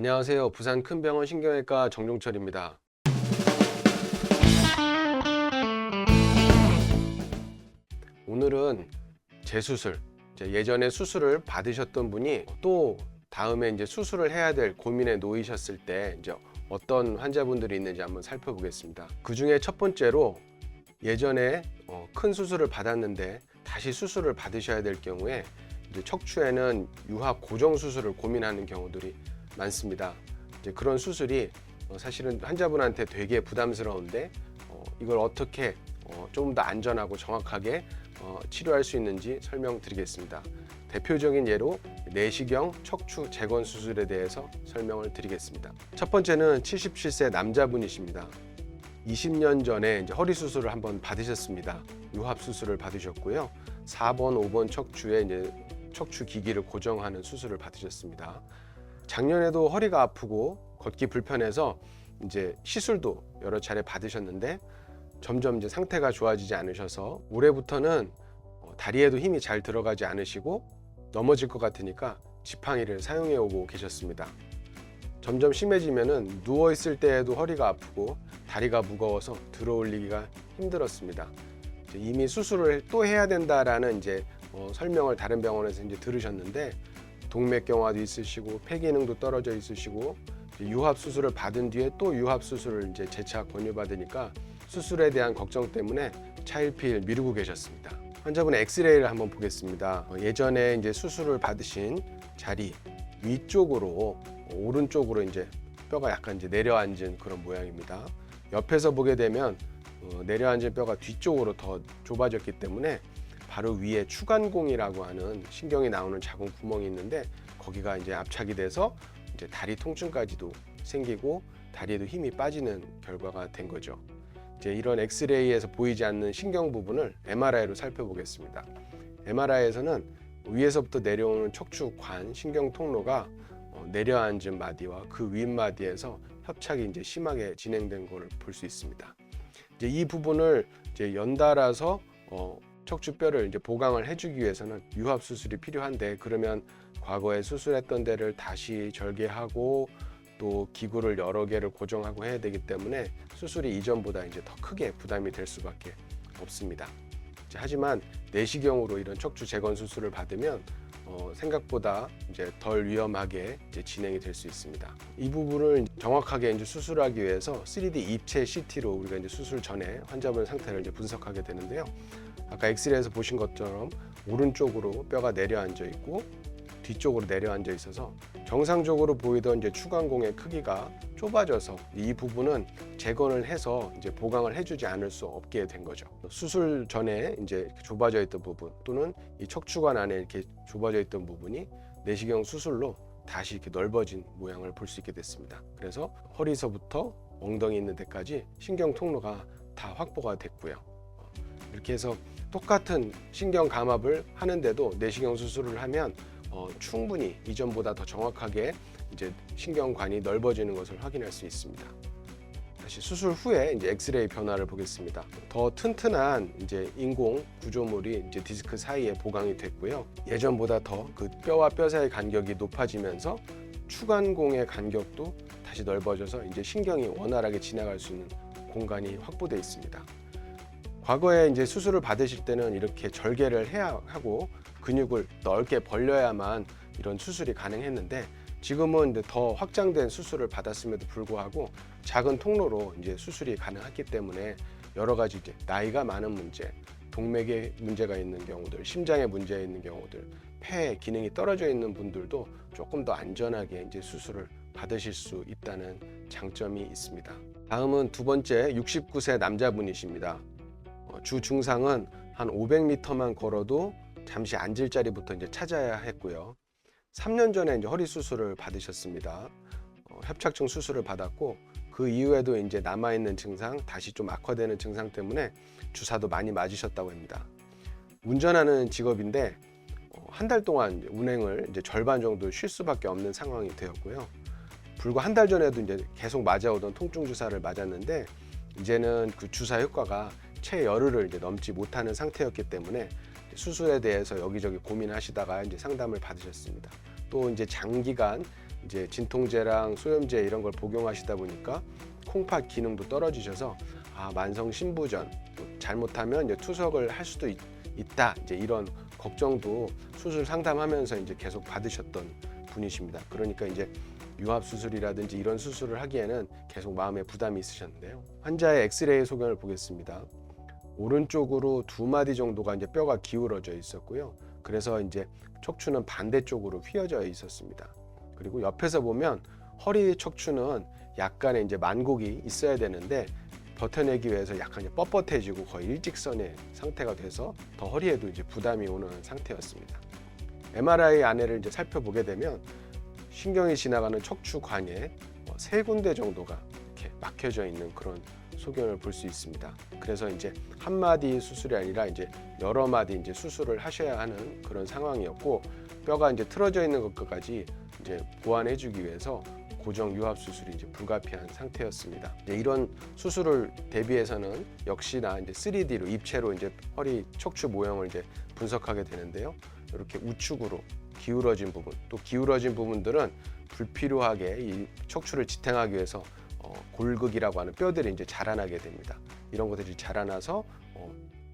안녕하세요. 부산 큰병원 신경외과 정종철입니다. 오늘은 재수술, 예전에 수술을 받으셨던 분이 또 다음에 이제 수술을 해야 될 고민에 놓이셨을 때 이제 어떤 환자분들이 있는지 한번 살펴보겠습니다. 그 중에 첫 번째로 예전에 큰 수술을 받았는데 다시 수술을 받으셔야 될 경우에 이제 척추에는 유합 고정 수술을 고민하는 경우들이 많습니다. 이제 그런 수술이 사실은 환자분한테 되게 부담스러운데 이걸 어떻게 좀 더 안전하고 정확하게 치료할 수 있는지 설명드리겠습니다. 대표적인 예로 내시경 척추 재건 수술에 대해서 설명을 드리겠습니다. 첫 번째는 77세 남자분이십니다. 20년 전에 이제 허리 수술을 한번 받으셨습니다. 유합 수술을 받으셨고요. 4번, 5번 척추에 이제 척추 기기를 고정하는 수술을 받으셨습니다. 작년에도 허리가 아프고 걷기 불편해서 이제 시술도 여러 차례 받으셨는데 점점 이제 상태가 좋아지지 않으셔서 올해부터는 다리에도 힘이 잘 들어가지 않으시고 넘어질 것 같으니까 지팡이를 사용해 오고 계셨습니다. 점점 심해지면은 누워 있을 때에도 허리가 아프고 다리가 무거워서 들어올리기가 힘들었습니다. 이미 수술을 또 해야 된다라는 이제 설명을 다른 병원에서 이제 들으셨는데 동맥경화도 있으시고 폐 기능도 떨어져 있으시고 유합 수술을 받은 뒤에 또 유합 수술을 이제 재차 권유받으니까 수술에 대한 걱정 때문에 차일피일 미루고 계셨습니다. 환자분의 엑스레이를 한번 보겠습니다. 예전에 이제 수술을 받으신 자리 위쪽으로 오른쪽으로 이제 뼈가 약간 이제 내려앉은 그런 모양입니다. 옆에서 보게 되면 내려앉은 뼈가 뒤쪽으로 더 좁아졌기 때문에 바로 위에 추간공이라고 하는 신경이 나오는 작은 구멍이 있는데 거기가 이제 압착이 돼서 이제 다리 통증까지도 생기고 다리에도 힘이 빠지는 결과가 된 거죠. 이제 이런 엑스레이에서 보이지 않는 신경 부분을 MRI로 살펴보겠습니다. MRI에서는 위에서부터 내려오는 척추관 신경 통로가 내려앉은 마디와 그 윗마디에서 협착이 이제 심하게 진행된 것을 볼 수 있습니다. 이제 이 부분을 이제 연달아서 척추뼈를 이제 보강을 해주기 위해서는 유합 수술이 필요한데 그러면 과거에 수술했던 데를 다시 절개하고 또 기구를 여러 개를 고정하고 해야 되기 때문에 수술이 이전보다 이제 더 크게 부담이 될 수밖에 없습니다. 하지만 내시경으로 이런 척추 재건 수술을 받으면 생각보다 이제 덜 위험하게 이제 진행이 될 수 있습니다. 이 부분을 정확하게 이제 수술하기 위해서 3D 입체 CT로 우리가 이제 수술 전에 환자분 상태를 이제 분석하게 되는데요. 아까 엑스레이에서 보신 것처럼 오른쪽으로 뼈가 내려앉아 있고 뒤쪽으로 내려앉아 있어서 정상적으로 보이던 이제 추간공의 크기가 좁아져서 이 부분은 재건을 해서 이제 보강을 해주지 않을 수 없게 된 거죠. 수술 전에 이제 좁아져 있던 부분 또는 이 척추관 안에 이렇게 좁아져 있던 부분이 내시경 수술로 다시 이렇게 넓어진 모양을 볼 수 있게 됐습니다. 그래서 허리서부터 엉덩이 있는 데까지 신경 통로가 다 확보가 됐고요. 이렇게 해서 똑같은 신경 감압을 하는데도 내시경 수술을 하면 충분히 이전보다 더 정확하게 이제 신경관이 넓어지는 것을 확인할 수 있습니다. 다시 수술 후에 이제 엑스레이 변화를 보겠습니다. 더 튼튼한 이제 인공 구조물이 이제 디스크 사이에 보강이 됐고요. 예전보다 더 그 뼈와 뼈 사이 간격이 높아지면서 추간공의 간격도 다시 넓어져서 이제 신경이 원활하게 지나갈 수 있는 공간이 확보되어 있습니다. 과거에 이제 수술을 받으실 때는 이렇게 절개를 해야 하고 근육을 넓게 벌려야만 이런 수술이 가능했는데 지금은 이제 더 확장된 수술을 받았음에도 불구하고 작은 통로로 이제 수술이 가능하기 때문에 여러 가지 이제 나이가 많은 문제, 동맥에 문제가 있는 경우들, 심장에 문제 있는 경우들, 폐 기능이 떨어져 있는 분들도 조금 더 안전하게 이제 수술을 받으실 수 있다는 장점이 있습니다. 다음은 두 번째 69세 남자분이십니다. 주 증상은 한 500m만 걸어도 잠시 앉을 자리부터 이제 찾아야 했고요. 3년 전에 이제 허리 수술을 받으셨습니다. 협착증 수술을 받았고 그 이후에도 이제 남아있는 증상, 다시 좀 악화되는 증상 때문에 주사도 많이 맞으셨다고 합니다. 운전하는 직업인데 한 달 동안 운행을 이제 절반 정도 쉴 수밖에 없는 상황이 되었고요. 불과 한 달 전에도 이제 계속 맞아오던 통증 주사를 맞았는데 이제는 그 주사 효과가 최열흘을 이제 넘지 못하는 상태였기 때문에 수술에 대해서 여기저기 고민하시다가 이제 상담을 받으셨습니다. 또 이제 장기간 이제 진통제랑 소염제 이런 걸 복용하시다 보니까 콩팥 기능도 떨어지셔서 만성 신부전, 잘못하면 이제 투석을 할 수도 있다, 이제 이런 걱정도 수술 상담하면서 이제 계속 받으셨던 분이십니다. 그러니까 이제 유합 수술이라든지 이런 수술을 하기에는 계속 마음에 부담이 있으셨는데요. 환자의 엑스레이 소견을 보겠습니다. 오른쪽으로 2마디 정도가 이제 뼈가 기울어져 있었고요. 그래서 이제 척추는 반대쪽으로 휘어져 있었습니다. 그리고 옆에서 보면 허리 척추는 약간의 이제 만곡이 있어야 되는데 버텨내기 위해서 약간 이제 뻣뻣해지고 거의 일직선의 상태가 돼서 더 허리에도 이제 부담이 오는 상태였습니다. MRI 안에를 이제 살펴보게 되면 신경이 지나가는 척추관에 3군데 정도가 이렇게 막혀져 있는 그런 소견을 볼 수 있습니다. 그래서 이제 한 마디 수술이 아니라 이제 여러 마디 이제 수술을 하셔야 하는 그런 상황이었고, 뼈가 이제 틀어져 있는 것까지 이제 보완해주기 위해서 고정 유합 수술이 이제 불가피한 상태였습니다. 이런 수술을 대비해서는 역시나 이제 3D로 입체로 이제 허리 척추 모형을 이제 분석하게 되는데요. 이렇게 우측으로 기울어진 부분, 또 기울어진 부분들은 불필요하게 이 척추를 지탱하기 위해서 골극이라고 하는 뼈들이 이제 자라나게 됩니다. 이런 것들이 자라나서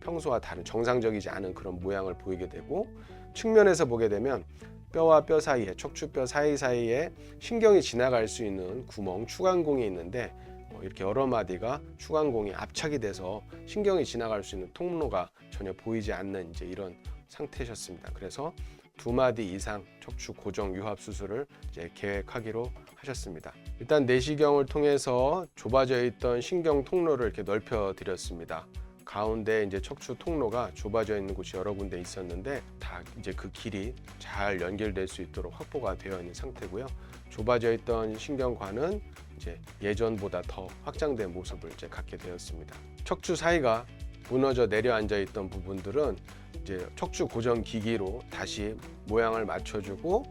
평소와 다른 정상적이지 않은 그런 모양을 보이게 되고, 측면에서 보게 되면 뼈와 뼈 사이에, 척추뼈 사이사이에 신경이 지나갈 수 있는 구멍, 추간공이 있는데 이렇게 여러 마디가 추간공이 압착이 돼서 신경이 지나갈 수 있는 통로가 전혀 보이지 않는 이제 이런 상태셨습니다. 그래서 2마디 이상 척추 고정 유합 수술을 이제 계획하기로 하셨습니다. 일단 내시경을 통해서 좁아져 있던 신경 통로를 이렇게 넓혀 드렸습니다. 가운데 이제 척추 통로가 좁아져 있는 곳이 여러 군데 있었는데 다 이제 그 길이 잘 연결될 수 있도록 확보가 되어 있는 상태고요. 좁아져 있던 신경관은 이제 예전보다 더 확장된 모습을 이제 갖게 되었습니다. 척추 사이가 무너져 내려앉아 있던 부분들은 이제 척추 고정 기기로 다시 모양을 맞춰주고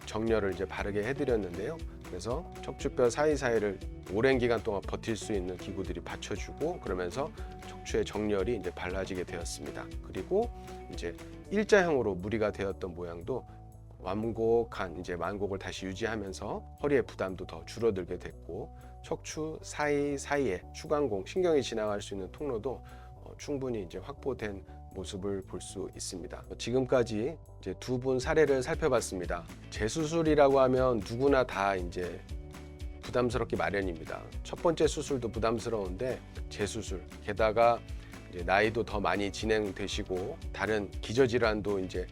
정렬을 이제 바르게 해드렸는데요. 그래서 척추뼈 사이사이를 오랜 기간 동안 버틸 수 있는 기구들이 받쳐주고, 그러면서 척추의 정렬이 이제 발라지게 되었습니다. 그리고 이제 일자형으로 무리가 되었던 모양도 완곡한 이제 만곡을 다시 유지하면서 허리의 부담도 더 줄어들게 됐고, 척추 사이사이에 추간공, 신경이 지나갈 수 있는 통로도 충분히 이제 확보된 모습을 볼 수 있습니다. 지금까지 이제 2분 사례를 살펴봤습니다. 재수술이라고 하면 누구나 다 이제 부담스럽기 마련입니다. 첫 번째 수술도 부담스러운데 재수술, 게다가 이제 나이도 더 많이 진행되시고 다른 기저질환도 이제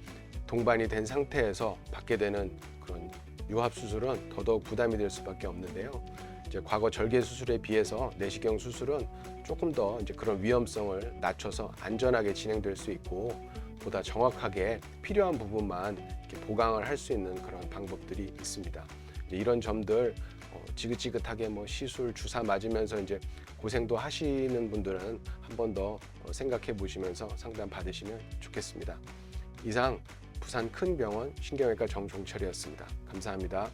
동반이 된 상태에서 받게 되는 그런 유합 수술은 더더욱 부담이 될 수밖에 없는데요. 이제 과거 절개 수술에 비해서 내시경 수술은 조금 더 이제 그런 위험성을 낮춰서 안전하게 진행될 수 있고, 보다 정확하게 필요한 부분만 이렇게 보강을 할 수 있는 그런 방법들이 있습니다. 이제 이런 점들 지긋지긋하게 뭐 시술 주사 맞으면서 이제 고생도 하시는 분들은 한 번 더 생각해 보시면서 상담 받으시면 좋겠습니다. 이상 부산 큰병원 신경외과 정종철이었습니다. 감사합니다.